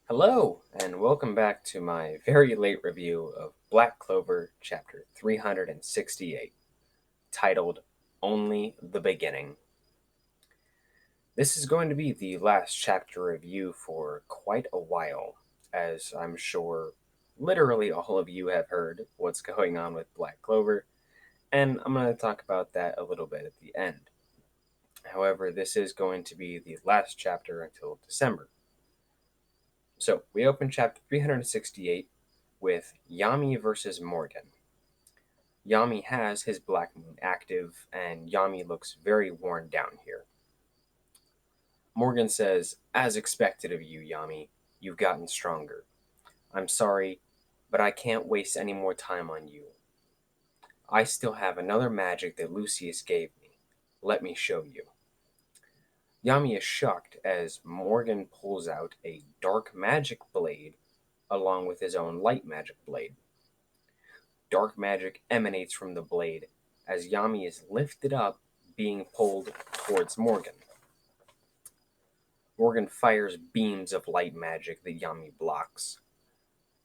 Hello, and welcome back to my very late review of Black Clover chapter 368, titled Only the Beginning. This is going to be the last chapter review for quite a while, as I'm sure literally all of you have heard what's going on with Black Clover, and I'm going to talk about that a little bit at the end. However, this is going to be the last chapter until December. So, we open chapter 368 with Yami versus Morgan. Yami has his Black Moon active, and Yami looks very worn down here. Morgan says, "As expected of you, Yami, you've gotten stronger. I'm sorry, but I can't waste any more time on you. I still have another magic that Lucius gave me. Let me show you." Yami is shocked as Morgan pulls out a dark magic blade along with his own light magic blade. Dark magic emanates from the blade as Yami is lifted up, being pulled towards Morgan. Morgan fires beams of light magic that Yami blocks.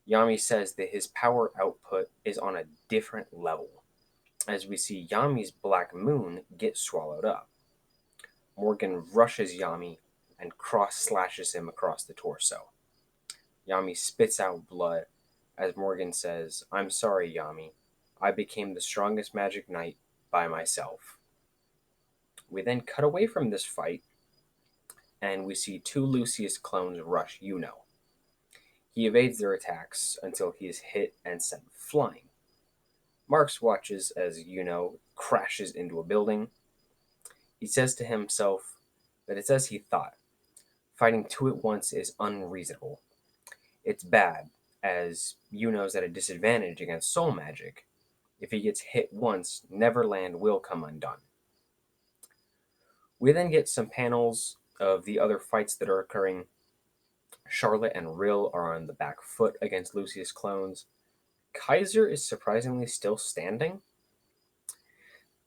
Yami says that his power output is on a different level, as we see Yami's Black Moon get swallowed up. Morgan rushes Yami and cross slashes him across the torso. Yami spits out blood as Morgan says, "I'm sorry, Yami. I became the strongest magic knight by myself." We then cut away from this fight and we see two Lucius clones rush Yuno. He evades their attacks until he is hit and sent flying. Marks watches as Yuno crashes into a building. He says to himself that it's as he thought. Fighting two at once is unreasonable. It's bad, as Yuno's at a disadvantage against soul magic. If he gets hit once, Neverland will come undone. We then get some panels of the other fights that are occurring. Charlotte and Rill are on the back foot against Lucius clones. Kaiser is surprisingly still standing.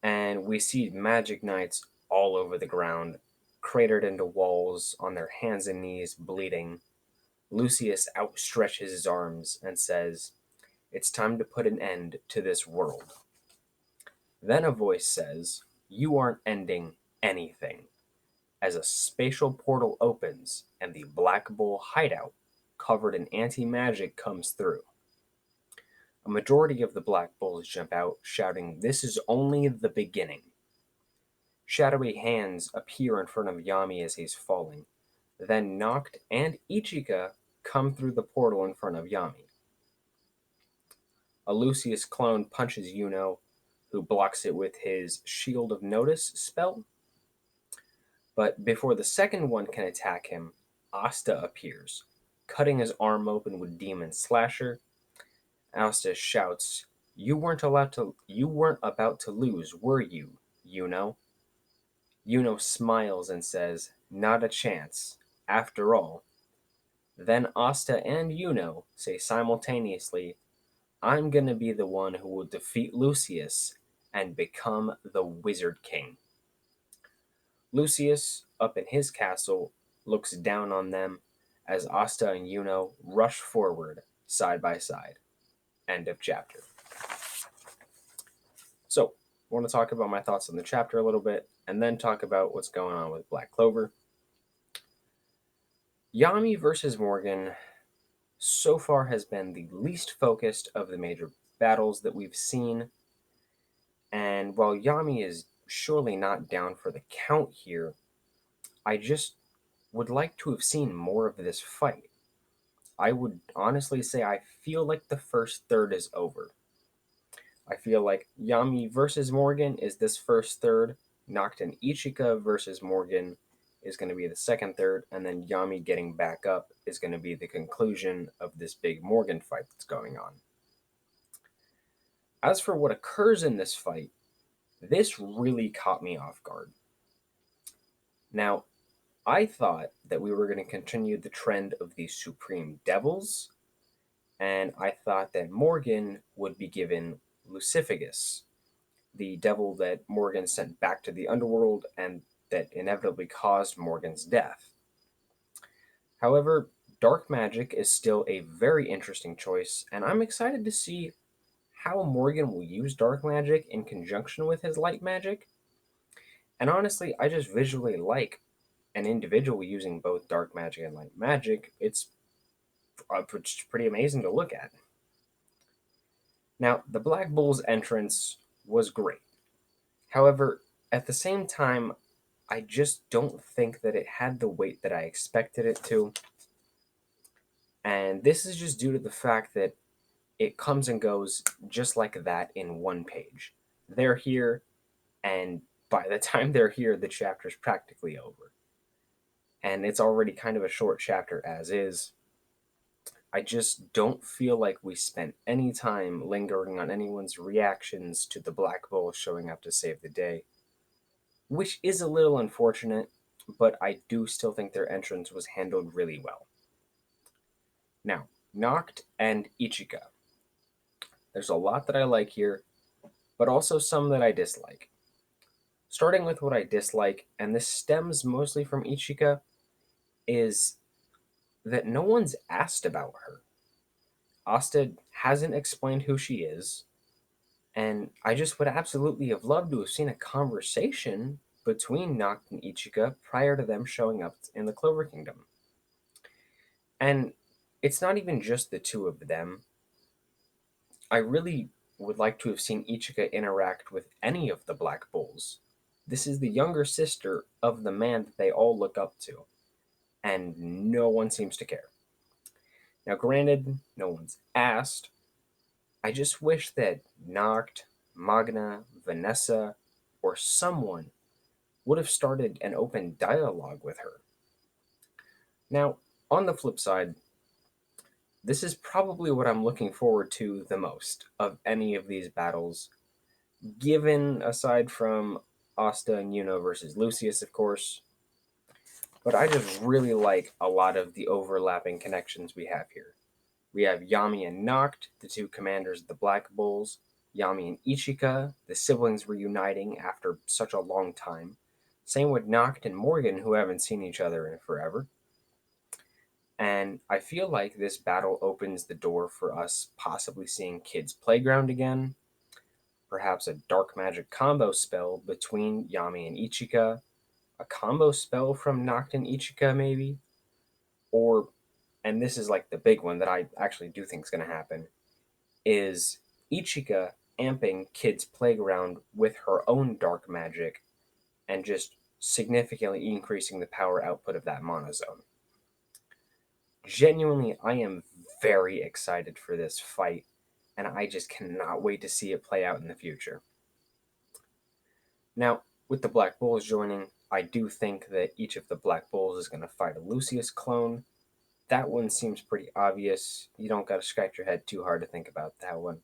And we see magic knights all over the ground, cratered into walls, on their hands and knees, bleeding. Lucius outstretches his arms and says, "It's time to put an end to this world." Then a voice says, "You aren't ending anything," as a spatial portal opens and the Black Bull hideout, covered in anti-magic, comes through. A majority of the Black Bulls jump out, shouting, "This is only the beginning." Shadowy hands appear in front of Yami as he's falling. Then Noct and Ichika come through the portal in front of Yami. A Lucius clone punches Yuno, who blocks it with his Shield of Notice spell. But before the second one can attack him, Asta appears, cutting his arm open with Demon Slasher. Asta shouts, You weren't about to lose, were you, Yuno?" Yuno smiles and says, "Not a chance, after all." Then Asta and Yuno say simultaneously, "I'm gonna be the one who will defeat Lucius and become the Wizard King." Lucius, up in his castle, looks down on them as Asta and Yuno rush forward side by side. End of chapter. So, I want to talk about my thoughts on the chapter a little bit, and then talk about what's going on with Black Clover. Yami versus Morgan so far has been the least focused of the major battles that we've seen, and while Yami is surely not down for the count here, I just would like to have seen more of this fight. I would honestly say I feel like the first third is over. I feel like Yami versus Morgan is this first third. Noct and Ichika versus Morgan is going to be the second third, and then Yami getting back up is going to be the conclusion of this big Morgan fight that's going on. As for what occurs in this fight, this really caught me off guard. Now, I thought that we were going to continue the trend of the Supreme Devils, and I thought that Morgan would be given Lucifagus, the devil that Morgan sent back to the underworld and that inevitably caused Morgan's death. However, Dark magic is still a very interesting choice, and I'm excited to see how Morgan will use dark magic in conjunction with his light magic. And honestly, I just visually like an individual using both dark magic and light magic. It's pretty amazing to look at. Now, the Black Bull's entrance was great. However, at the same time, I just don't think that it had the weight that I expected it to. And this is just due to the fact that it comes and goes just like that in one page. They're here, and by the time they're here, the chapter's practically over. And it's already kind of a short chapter as is. I just don't feel like we spent any time lingering on anyone's reactions to the Black Bull showing up to save the day, which is a little unfortunate, but I do still think their entrance was handled really well. Now, Noct and Ichika. There's a lot that I like here, but also some that I dislike. Starting with what I dislike, and this stems mostly from Ichika, is that no one's asked about her. Asta hasn't explained who she is, and I just would absolutely have loved to have seen a conversation between Noct and Ichika prior to them showing up in the Clover Kingdom. And it's not even just the two of them. I really would like to have seen Ichika interact with any of the Black Bulls. This is the younger sister of the man that they all look up to, and no one seems to care. Now, granted, no one's asked. I just wish that Noct, Magna, Vanessa, or someone would have started an open dialogue with her. Now, on the flip side, this is probably what I'm looking forward to the most of any of these battles, given aside from Asta and Yuno versus Lucius, of course. But I just really like a lot of the overlapping connections we have here. We have Yami and Noct, the two commanders of the Black Bulls, Yami and Ichika, the siblings reuniting after such a long time. Same with Noct and Morgan, who haven't seen each other in forever. And I feel like this battle opens the door for us possibly seeing Kids Playground again, perhaps a dark magic combo spell between Yami and Ichika, a combo spell from Noct and Ichika, maybe, or, and this is like the big one that I actually do think is going to happen, is Ichika amping Kid's Playground with her own dark magic and just significantly increasing the power output of that monozone. Genuinely, I am very excited for this fight, and I just cannot wait to see it play out in the future. Now, with the Black Bulls joining, I do think that each of the Black Bulls is going to fight a Lucius clone. That one seems pretty obvious. You don't got to scratch your head too hard to think about that one.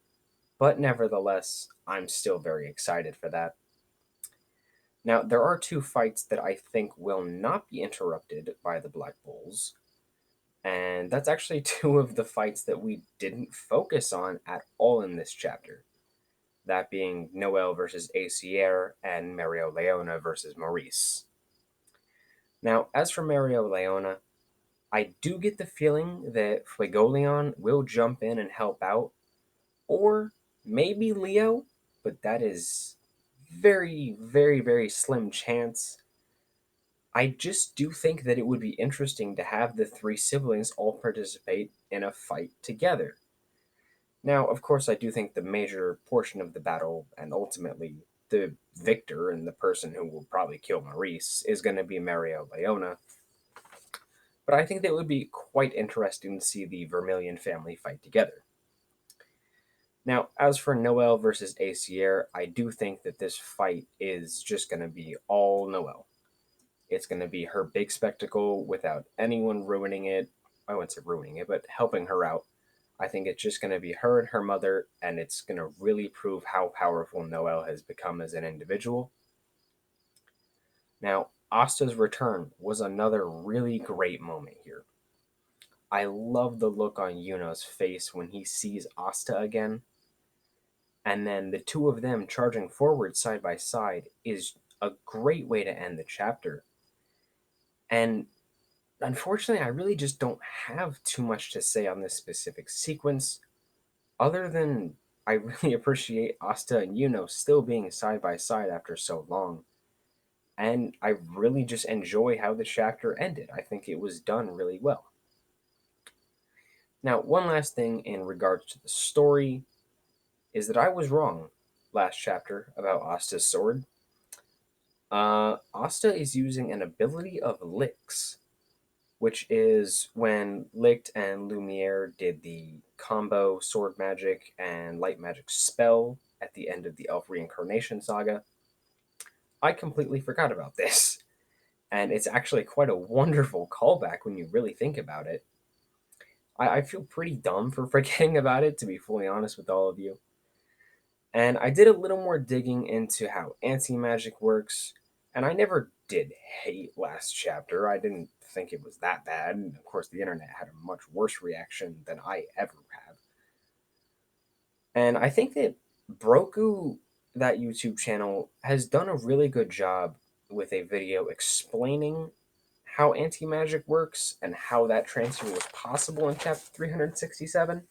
But nevertheless, I'm still very excited for that. Now, there are two fights that I think will not be interrupted by the Black Bulls, and that's actually two of the fights that we didn't focus on at all in this chapter. That being Noel versus Acier and Mario Leona versus Maurice. Now, as for Mario Leona, I do get the feeling that Fuegoleon will jump in and help out, or maybe Leo, but that is very, very, very slim chance. I just do think that it would be interesting to have the three siblings all participate in a fight together. Now, of course, I do think the major portion of the battle, and ultimately the victor and the person who will probably kill Maurice, is going to be Mario Leona. But I think that it would be quite interesting to see the Vermilion family fight together. Now, as for Noel versus Acier, I do think that this fight is just going to be all Noel. It's going to be her big spectacle without anyone ruining it. I wouldn't say ruining it, but helping her out. I think it's just going to be her and her mother, and it's going to really prove how powerful Noel has become as an individual. Now, Asta's return was another really great moment here. I love the look on Yuno's face when he sees Asta again. And then the two of them charging forward side by side is a great way to end the chapter. And Unfortunately, I really just don't have too much to say on this specific sequence, other than I really appreciate Asta and Yuno still being side by side after so long. And I really just enjoy how the chapter ended. I think it was done really well. Now, one last thing in regards to the story is that I was wrong last chapter about Asta's sword. Asta is using an ability of Licks, which is when Licht and Lumiere did the combo sword magic and light magic spell at the end of the Elf Reincarnation Saga. I completely forgot about this, and it's actually quite a wonderful callback when you really think about it. I feel pretty dumb for forgetting about it, to be fully honest with all of you. And I did a little more digging into how anti magic works, and I never did hate last chapter. I didn't think it was that bad, and of course, the internet had a much worse reaction than I ever have. And I think that Broku, that YouTube channel, has done a really good job with a video explaining how anti magic works and how that transfer was possible in chapter 367.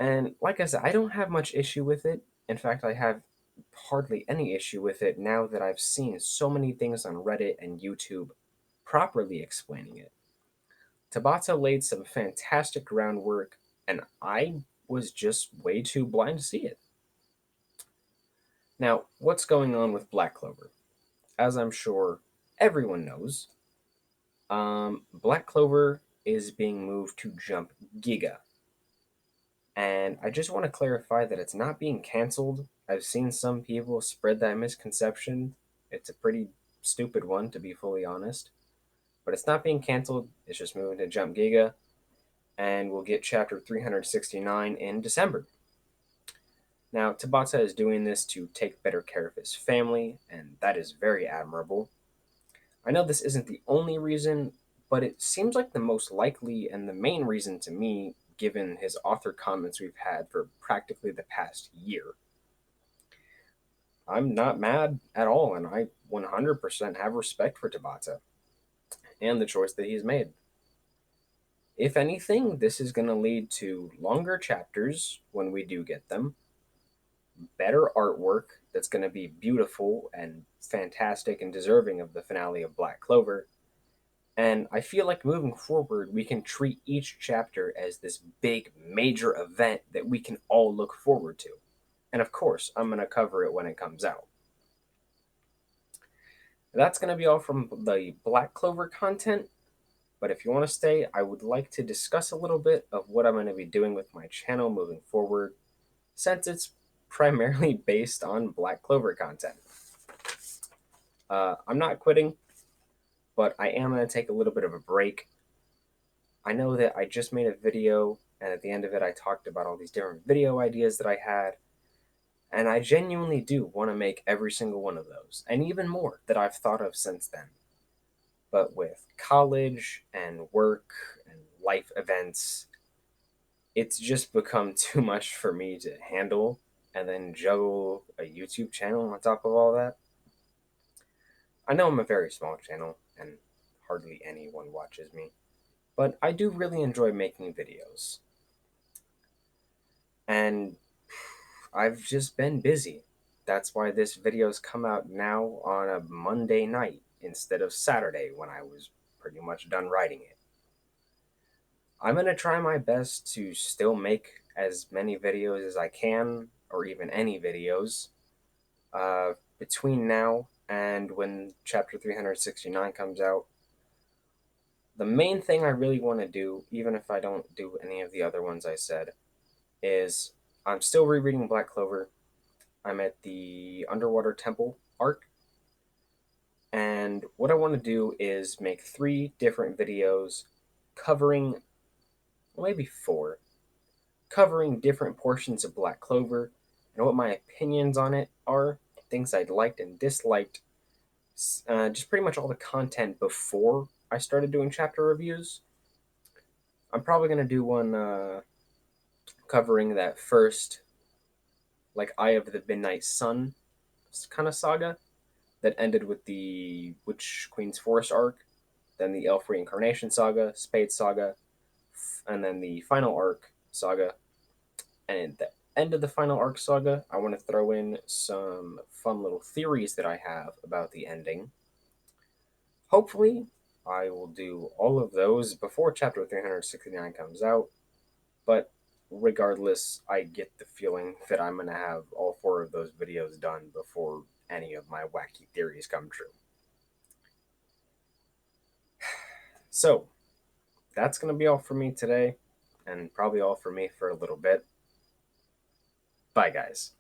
And like I said, I don't have much issue with it. In fact, I have hardly any issue with it now that I've seen so many things on Reddit and YouTube properly explaining it. Tabata laid some fantastic groundwork, and I was just way too blind to see it. Now, what's going on with Black Clover? As I'm sure everyone knows, Black Clover is being moved to Jump Giga. And I just want to clarify that it's not being canceled. I've seen some people spread that misconception. It's a pretty stupid one, to be fully honest. But it's not being canceled. It's just moving to Jump Giga. And we'll get chapter 369 in December. Now, Tabata is doing this to take better care of his family, and that is very admirable. I know this isn't the only reason, but it seems like the most likely and the main reason to me, given his author comments we've had for practically the past year. I'm not mad at all, and I 100% have respect for Tabata and the choice that he's made. If anything, this is going to lead to longer chapters when we do get them, better artwork that's going to be beautiful and fantastic and deserving of the finale of Black Clover. And I feel like moving forward, we can treat each chapter as this big, major event that we can all look forward to. And of course, I'm going to cover it when it comes out. That's going to be all from the Black Clover content. But if you want to stay, I would like to discuss a little bit of what I'm going to be doing with my channel moving forward, since it's primarily based on Black Clover content. I'm not quitting, but I am going to take a little bit of a break. I know that I just made a video, and at the end of it, I talked about all these different video ideas that I had. And I genuinely do want to make every single one of those, and even more that I've thought of since then. But with college and work and life events, it's just become too much for me to handle and then juggle a YouTube channel on top of all that. I know I'm a very small channel and hardly anyone watches me, but I do really enjoy making videos. And I've just been busy. That's why this video's come out now on a Monday night instead of Saturday when I was pretty much done writing it. I'm going to try my best to still make as many videos as I can, or even any videos, between now and when chapter 369 comes out. The main thing I really want to do, even if I don't do any of the other ones I said, is I'm still rereading Black Clover. I'm at the Underwater Temple arc. And what I want to do is make 3 different videos covering, well, maybe 4, covering different portions of Black Clover and what my opinions on it are, things I liked and disliked, just pretty much all the content before I started doing chapter reviews. I'm probably going to do one covering that first, like, Eye of the Midnight Sun kind of saga that ended with the Witch Queen's Forest arc. then the Elf Reincarnation Saga, Spade Saga, and then the Final Arc Saga. And at the end of the Final Arc Saga, I want to throw in some fun little theories that I have about the ending. Hopefully, I will do all of those before Chapter 369 comes out, but regardless, I get the feeling that I'm going to have all four of those videos done before any of my wacky theories come true. So, that's going to be all for me today, and probably all for me for a little bit. Bye, guys.